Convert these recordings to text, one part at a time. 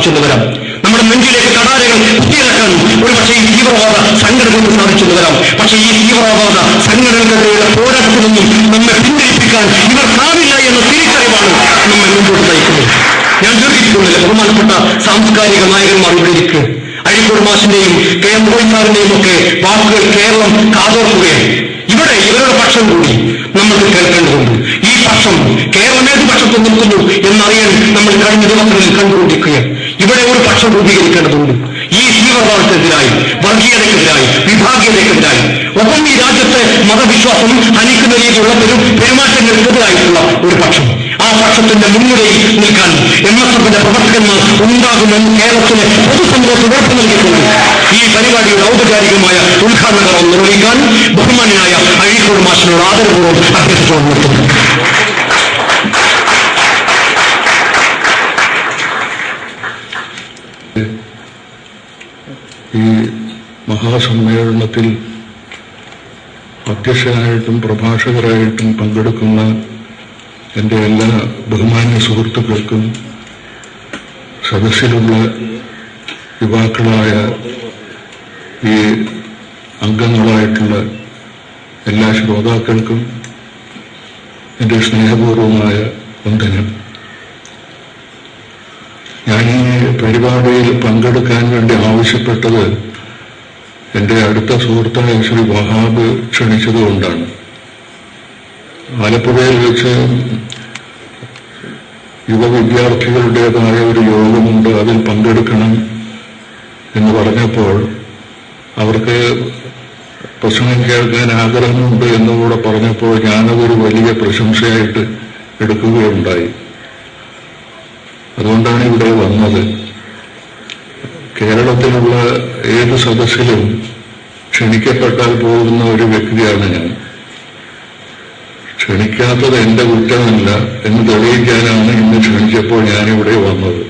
സാധിച്ചെന്ന് വരാം. നമ്മുടെ നെഞ്ചിലേക്ക് കടാരകൾ കുത്തിയിറക്കാൻ ഒരു പക്ഷേ ഈ തീവ്രവാദ സംഘടനകൾക്ക് സാധിച്ചെന്ന് വരാം. പക്ഷേ ഈ തീവ്രവാദ സംഘടനകളുടെ പോരാട്ടത്തിൽ നിന്നും നമ്മെ പിന്തിരിപ്പിക്കാൻ ഇവർക്കാവില്ല എന്ന തിരിച്ചറിവാണ് നമ്മെ മുമ്പോട്ട് നയിക്കുന്നത്. ഞാൻ ദീർഘിപ്പിക്കുന്നില്ല. ബഹുമാനപ്പെട്ട സാംസ്കാരിക നായകന്മാർ ഇവിടെ ഇരിക്കുക. അഴീക്കോട് മാഷിന്റെയും കെ എം സാറിന്റെയും ഒക്കെ വാക്കുകൾ കേരളം കാതോർക്കുകയാണ്. ഇവിടെ ഇവരുടെ പക്ഷം കൂടി നമ്മൾക്ക് കേൾക്കേണ്ടതുണ്ട്. ഈ പക്ഷം കേരളം ഏത് പക്ഷത്ത് നിൽക്കുന്നു എന്നറിയാൻ നമ്മൾ കഴിഞ്ഞ ദിവസങ്ങളിൽ കണ്ടുകൊണ്ടിരിക്കുകയാണ്. ഇവിടെ ഒരു പക്ഷം രൂപീകരിക്കേണ്ടതുണ്ട്. ഈ തീവ്രവാദത്തിനെതിരായി, വർഗീയതയ്ക്കെതിരായി, വിഭാഗീയതയ്ക്കെതിരായി, ഒപ്പം ഈ രാജ്യത്തെ മതവിശ്വാസം ഹനിക്കുന്ന രീതിയിലുള്ള പെരുമാറ്റങ്ങൾക്കെതിരായിട്ടുള്ള ഒരു പക്ഷം. ആ പക്ഷത്തിന്റെ മുൻനിരയിൽ നിൽക്കാൻ MSFന്റെ പ്രവർത്തകന്മാർ ഉണ്ടാകുമെന്ന് കേരളത്തിലെ പൊതുസമൂഹത്തിന് ഉറപ്പ് നൽകിക്കൊണ്ട് ഈ പരിപാടിയുടെ ഔപചാരികമായ ഉദ്ഘാടന കർമ്മം നിർവഹിക്കാൻ ബഹുമാന്യനായ അഴീക്കോട് മാഷിനോട് ആദരപൂർവ്വം അഭ്യർത്ഥിച്ചുകൊണ്ട് നിർത്തുന്നു. ഈ മഹാസമ്മേളനത്തിൽ അധ്യക്ഷനായിട്ടും പ്രഭാഷകരായിട്ടും പങ്കെടുക്കുന്ന എൻ്റെ എല്ലാ ബഹുമാന്യ സുഹൃത്തുക്കൾക്കും സദസ്സിലുള്ള യുവാക്കളായ ഈ അംഗങ്ങളായിട്ടുള്ള എല്ലാ ശ്രോതാക്കൾക്കും എൻ്റെ സ്നേഹപൂർവമായ വന്ദനം. ഞാൻ ഈ പരിപാടിയിൽ പങ്കെടുക്കാൻ വേണ്ടി ആവശ്യപ്പെട്ടത് എൻ്റെ അടുത്ത സുഹൃത്തായ ശ്രീ വഹാബ് ക്ഷണിച്ചതുകൊണ്ടാണ്. ആലപ്പുഴയിൽ വെച്ച് യുവവിദ്യാർത്ഥികളുടേതായ ഒരു യോഗമുണ്ട്, അതിൽ പങ്കെടുക്കണം എന്ന് പറഞ്ഞപ്പോൾ അവർക്ക് പ്രസംഗം കേൾക്കാൻ ആഗ്രഹമുണ്ട് എന്നുകൂടെ പറഞ്ഞപ്പോൾ ഞാനതൊരു വലിയ പ്രശംസയായിട്ട് എടുക്കുകയുണ്ടായി. അതുകൊണ്ടാണ് ഇവിടെ വന്നത്. കേരളത്തിലുള്ള ഏത് സദസ്സിലും ക്ഷണിക്കപ്പെട്ടാൽ പോകുന്ന ഒരു വ്യക്തിയാണ് ഞാൻ. ക്ഷണിക്കാത്തത് എന്റെ കുറ്റമല്ല എന്ന് തെളിയിക്കാനാണ് ഇന്ന് ക്ഷണിച്ചപ്പോൾ ഞാനിവിടെ വന്നത്.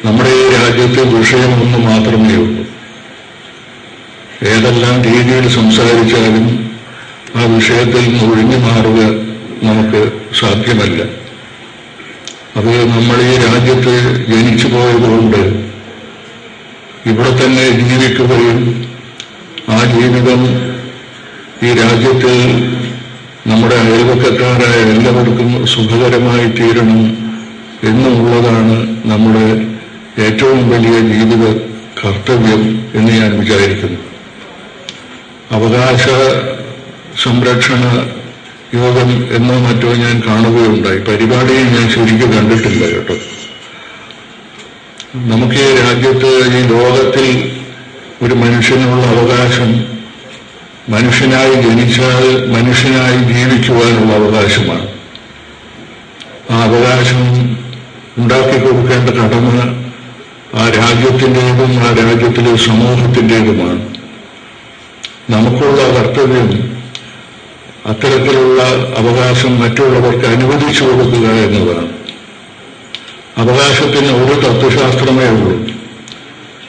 നമ്മുടെ ഈ രാജ്യത്തെ വിഷയം ഒന്ന് മാത്രമേ ഉള്ളൂ. ഏതെല്ലാം രീതിയിൽ സംസാരിച്ചാലും ആ വിഷയത്തിൽ നിന്ന് ഒഴിഞ്ഞു മാറുക നമുക്ക് സാധ്യമല്ല. അത് നമ്മൾ ഈ രാജ്യത്ത് ജനിച്ചു പോയതുകൊണ്ട് ഇവിടെ തന്നെ ജീവിക്കുകയും ആ ജീവിതം ഈ രാജ്യത്തിൽ നമ്മുടെ അയൽവക്കക്കാരായ എല്ലാവർക്കും സുഖകരമായി തീരണം എന്നുള്ളതാണ് നമ്മുടെ ഏറ്റവും വലിയ ജീവിത കർത്തവ്യം എന്ന് ഞാൻ വിചാരിക്കുന്നു. അവകാശ സംരക്ഷണ യോഗം എന്നോ മറ്റോ ഞാൻ കാണുകയുണ്ടായി. പരിപാടിയെ ഞാൻ ശരിക്കും കണ്ടിട്ടില്ല കേട്ടോ. നമുക്ക് ഈ രാജ്യത്ത്, ഈ ലോകത്തിൽ ഒരു മനുഷ്യനുള്ള അവകാശം, മനുഷ്യനായി ജനിച്ചാൽ മനുഷ്യനായി ജീവിക്കുവാനുള്ള അവകാശമാണ്. ആ അവകാശം ഉണ്ടാക്കി കൊടുക്കേണ്ട കടമ ആ രാജ്യത്തിൻ്റെതും ആ രാജ്യത്തിലെ സമൂഹത്തിൻ്റെതുമാണ്. നമുക്കുള്ള കർത്തവ്യം അത്തരത്തിലുള്ള അവകാശം മറ്റുള്ളവർക്ക് അനുവദിച്ചു കൊടുക്കുക എന്നതാണ്. അവകാശത്തിന് ഒരു തത്വശാസ്ത്രമേ ഉള്ളൂ.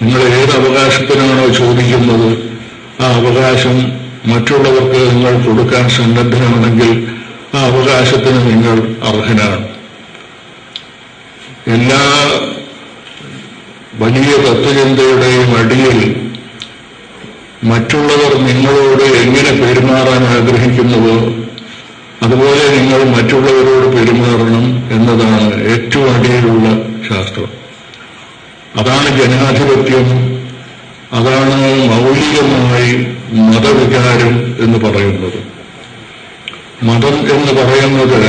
നിങ്ങൾ ഏത് അവകാശത്തിനാണോ ചോദിക്കുന്നത് ആ അവകാശം മറ്റുള്ളവർക്ക് നിങ്ങൾ കൊടുക്കാൻ സന്നദ്ധനാണെങ്കിൽ ആ അവകാശത്തിന് നിങ്ങൾ അർഹനാണ്. എല്ലാ വലിയ തത്വചിന്തയുടെയും അടിയിൽ മറ്റുള്ളവർ നിങ്ങളോട് എങ്ങനെ പെരുമാറാൻ ആഗ്രഹിക്കുന്നുവോ അതുപോലെ നിങ്ങൾ മറ്റുള്ളവരോട് പെരുമാറണം എന്നതാണ് ഏറ്റവും അടിയിലുള്ള ശാസ്ത്രം. അതാണ് ജനാധിപത്യം, അതാണ് മൗലികമായി മതവികാരം എന്ന് പറയുന്നത്. മതം എന്ന് പറയുന്നത്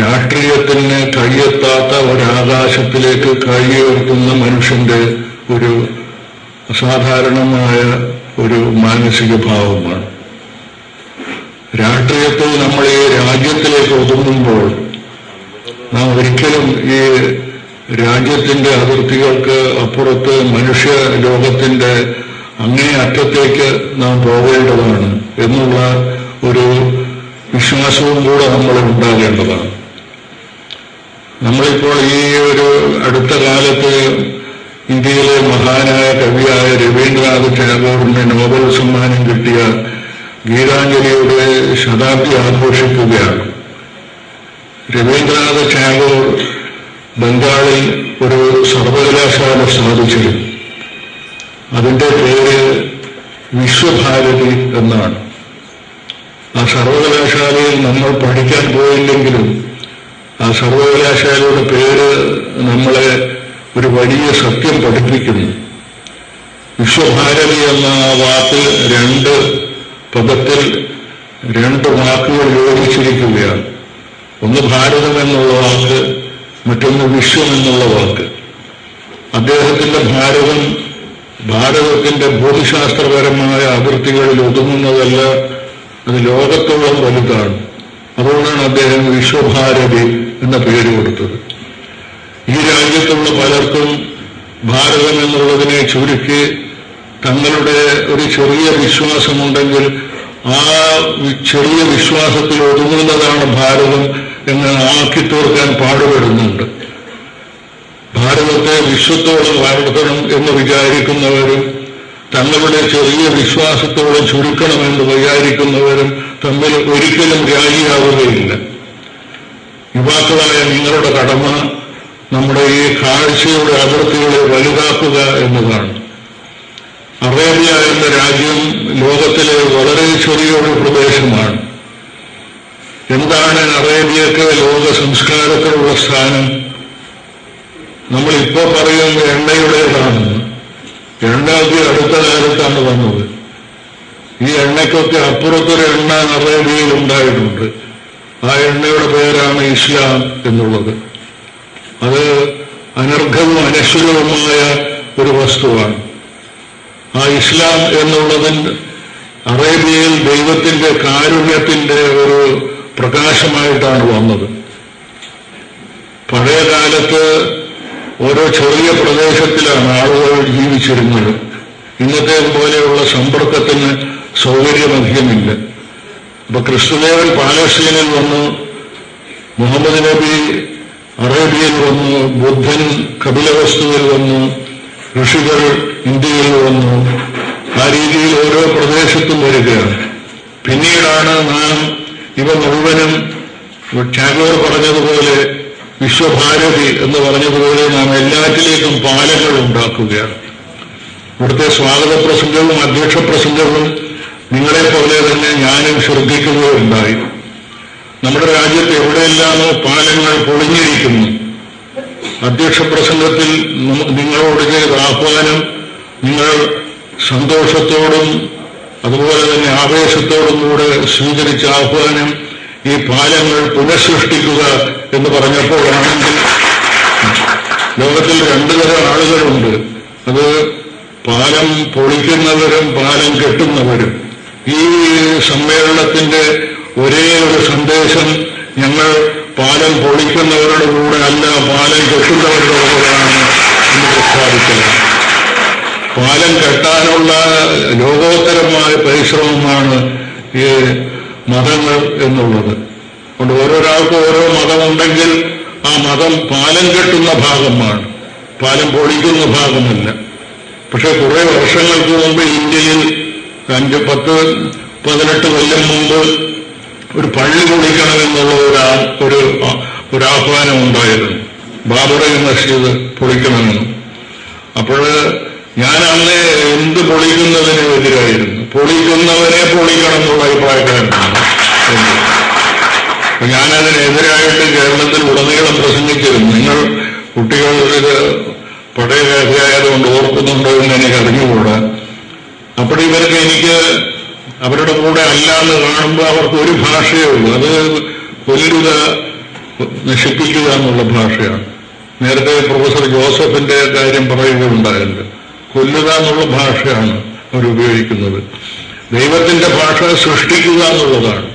രാഷ്ട്രീയത്തിന് കൈയെത്താത്ത ഒരാകാശത്തിലേക്ക് കൈയുയർത്തുന്ന മനുഷ്യന്റെ ഒരു അസാധാരണമായ ഒരു മാനസിക ഭാവമാണ്. രാഷ്ട്രീയത്തിൽ നമ്മൾ ഈ രാജ്യത്തിലേക്ക് ഒതുങ്ങുമ്പോൾ നാം ഒരിക്കലും ഈ രാജ്യത്തിന്റെ അതിർത്തികൾക്ക് അപ്പുറത്ത് മനുഷ്യ ലോകത്തിന്റെ അങ്ങേ അറ്റത്തേക്ക് നാം പോകേണ്ടതാണ് എന്നുള്ള ഒരു വിശ്വാസവും കൂടെ നമ്മൾ ഉണ്ടാകേണ്ടതാണ്. നമ്മളിപ്പോൾ ഈ ഒരു അടുത്ത കാലത്ത് ഇന്ത്യയിലെ മഹാനായ കവിയായ രവീന്ദ്രനാഥ ടാഗോറിന് നോബൽ സമ്മാനം കിട്ടിയ ഗീതാഞ്ജലിയുടെ ശതാബ്ദി ആഘോഷിക്കുകയാണ്. രവീന്ദ്രനാഥ ടാഗോർ ബംഗാളിൽ ഒരു സർവകലാശാല സ്ഥാപിച്ചിരുന്നു. അതിൻ്റെ പേര് വിശ്വഭാരതി എന്നാണ്. ആ സർവകലാശാലയിൽ നമ്മൾ പഠിക്കാൻ പോയില്ലെങ്കിലും ആ സർവകലാശാലയുടെ പേര് നമ്മളെ ഒരു വലിയ സത്യം പഠിപ്പിക്കുന്നു. വിശ്വഭാരതി എന്ന ആ വാക്ക് രണ്ട് പദത്തിൽ രണ്ട് വാക്കുകൾ യോജിച്ചിരിക്കുകയാണ്. ഒന്ന് ഭാരതം എന്നുള്ള വാക്ക്, മറ്റൊന്ന് വിശ്വം എന്നുള്ള വാക്ക്. അദ്ദേഹത്തിന്റെ ഭാരതത്തിന്റെ ഭൂമിശാസ്ത്രപരമായ അതിർത്തികളിൽ ഒതുങ്ങുന്നതല്ല, അത് ലോകത്തോളം വലുതാണ്. അതുകൊണ്ടാണ് അദ്ദേഹം വിശ്വഭാരതി എന്ന പേര് കൊടുത്തത്. ഈ രാജ്യത്തുള്ള പലർക്കും ഭാരതം എന്നുള്ളതിനെ ചുരുക്കി തങ്ങളുടെ ഒരു ചെറിയ വിശ്വാസമുണ്ടെങ്കിൽ ആ ചെറിയ വിശ്വാസത്തിൽ ഒതുങ്ങുന്നതാണ് ഭാരതം എന്ന് ആക്കി തീർക്കാൻ പാടുപെടുന്നുണ്ട്. ഭാരതത്തെ വിശ്വത്തോളം വളർത്തണം എന്ന് വിചാരിക്കുന്നവരും തങ്ങളുടെ ചെറിയ വിശ്വാസത്തോളം ചുരുക്കണമെന്ന് വിചാരിക്കുന്നവരും തമ്മിൽ ഒരിക്കലും രാജിയാവുകയില്ല. യുവാക്കളായ നിങ്ങളുടെ കടമ നമ്മുടെ ഈ കാഴ്ചയുടെ അതിർത്തികളെ വലുതാക്കുക എന്നതാണ്. അറേബ്യ എന്ന രാജ്യം ലോകത്തിലെ വളരെ ചെറിയൊരു പ്രദേശമാണ്. എന്താണ് അറേബ്യക്ക് ലോക സംസ്കാരത്തിലുള്ള സ്ഥാനം? നമ്മളിപ്പോ പറയുന്നത് എണ്ണയുടേതാണെന്ന്. എണ്ണയൊക്കെ അടുത്ത കാലത്താണ് വന്നത്. ഈ എണ്ണയ്ക്കൊക്കെ അപ്പുറത്തൊരു എണ്ണ അറേബ്യയിൽ ഉണ്ടായിട്ടുണ്ട്. ആ എണ്ണയുടെ പേരാണ് ഇസ്ലാം എന്നുള്ളത്. അത് അനർഘവും അനശ്വരവുമായ ഒരു വസ്തുവാണ്. ആ ഇസ്ലാം എന്നുള്ളതിന് അറേബ്യയിൽ ദൈവത്തിന്റെ കാരുണ്യത്തിന്റെ ഒരു പ്രകാശമായിട്ടാണ് വന്നത്. പഴയ കാലത്ത് ഓരോ ചെറിയ പ്രദേശത്തിലാണ് ആളുകൾ ജീവിച്ചിരുന്നത്. ഇന്നത്തെ പോലെയുള്ള സമ്പർക്കത്തിന് സൗകര്യമധികമില്ല. അപ്പൊ ക്രിസ്തുദേവൻ പാലസ്തീനിൽ വന്നു, മുഹമ്മദ് നബി അറേബ്യയിൽ വന്നു, ബുദ്ധൻ കപിലവസ്തുവിൽ വന്നു, ഋഷികൾ ഇന്ത്യയിൽ വന്നു. ആ രീതിയിൽ ഓരോ പ്രദേശത്തും വരികയാണ്. പിന്നീടാണ് നാം ഇവ മുഴുവനും ടാഗോർ പറഞ്ഞതുപോലെ വിശ്വഭാരതി എന്ന് പറഞ്ഞതുപോലെ നാം എല്ലാറ്റിലേക്കും പാലങ്ങൾ ഉണ്ടാക്കുകയാണ്. ഇവിടുത്തെ സ്വാഗത പ്രസംഗവും അധ്യക്ഷ പ്രസംഗവും നിങ്ങളെപ്പോലെ തന്നെ ഞാനും ശ്രദ്ധിക്കുകയുണ്ടായി. നമ്മുടെ രാജ്യത്ത് എവിടെയെല്ലാമോ പാലങ്ങൾ പൊളിഞ്ഞിരിക്കുന്നു. അധ്യക്ഷ പ്രസംഗത്തിൽ നിങ്ങളോട് ചെയ്ത ആഹ്വാനം നിങ്ങൾ സന്തോഷത്തോടും അതുപോലെ തന്നെ ആവേശത്തോടും കൂടെ സ്വീകരിച്ച ആഹ്വാനം ഈ പാലങ്ങൾ പുനഃസൃഷ്ടിക്കുക എന്ന് പറഞ്ഞപ്പോഴാണെങ്കിൽ ലോകത്തിൽ രണ്ടു തരം ആളുകളുണ്ട്. അത് പാലം പൊളിക്കുന്നവരും പാലം കെട്ടുന്നവരും. ഈ സമ്മേളനത്തിന്റെ ഒരേ ഒരു സന്ദേശം ഞങ്ങൾ പാലം പൊളിക്കുന്നവരുടെ കൂടെ അല്ല, പാലം കെട്ടുന്നവരുടെ കൂടെയാണ് എന്ന് പ്രഖ്യാപിച്ചത്. പാലം കെട്ടാനുള്ള ലോകോത്തരമായ പരിശ്രമമാണ് ഈ മതങ്ങൾ എന്നുള്ളത്. അതുകൊണ്ട് ഓരോരാൾക്കും ഓരോ മതമുണ്ടെങ്കിൽ ആ മതം പാലം കെട്ടുന്ന ഭാഗമാണ്, പാലം പൊളിക്കുന്ന ഭാഗമല്ല. പക്ഷെ കുറെ വർഷങ്ങൾക്ക് മുമ്പ് ഇന്ത്യയിൽ 5-10-18 കൊല്ലം മുമ്പ് ഒരു പള്ളി പൊളിക്കണമെന്നുള്ള ഒരു ആഹ്വാനം ഉണ്ടായിരുന്നു. ബാബറി മസ്ജിദ് പൊളിക്കണമെന്ന്. അപ്പോൾ ഞാൻ അന്ന് എന്ത് പൊളിക്കുന്നതിന് എതിരായിരുന്നു. പൊളിക്കുന്നവരെ പൊളിക്കണം എന്നുള്ള അഭിപ്രായക്കാരനാണ്. ഞാനതിനെതിരായിട്ട് കേരളത്തിൽ ഉടനീളം പ്രസംഗിച്ചിരുന്നു. നിങ്ങൾ കുട്ടികൾ ഇത് പഴയ കഥയായതുകൊണ്ട് ഓർക്കുന്നുണ്ടോ എന്ന് എനിക്ക് അറിഞ്ഞുകൂടാ. അപ്പോൾ ഇവർക്ക് എനിക്ക് അവരുടെ കൂടെ അല്ല എന്ന് കാണുമ്പോൾ അവർക്ക് ഒരു ഭാഷയേ ഉള്ളൂ. അത് കൊല്ലുക, നശിപ്പിക്കുക എന്നുള്ള ഭാഷയാണ്. നേരത്തെ പ്രൊഫസർ ജോസഫിന്റെ കാര്യം പറയുകയുണ്ടായല്ലോ. കൊല്ലുക എന്നുള്ള ഭാഷയാണ് അവർ ഉപയോഗിക്കുന്നത്. ദൈവത്തിന്റെ ഭാഷ സൃഷ്ടിക്കുക എന്നുള്ളതാണ്.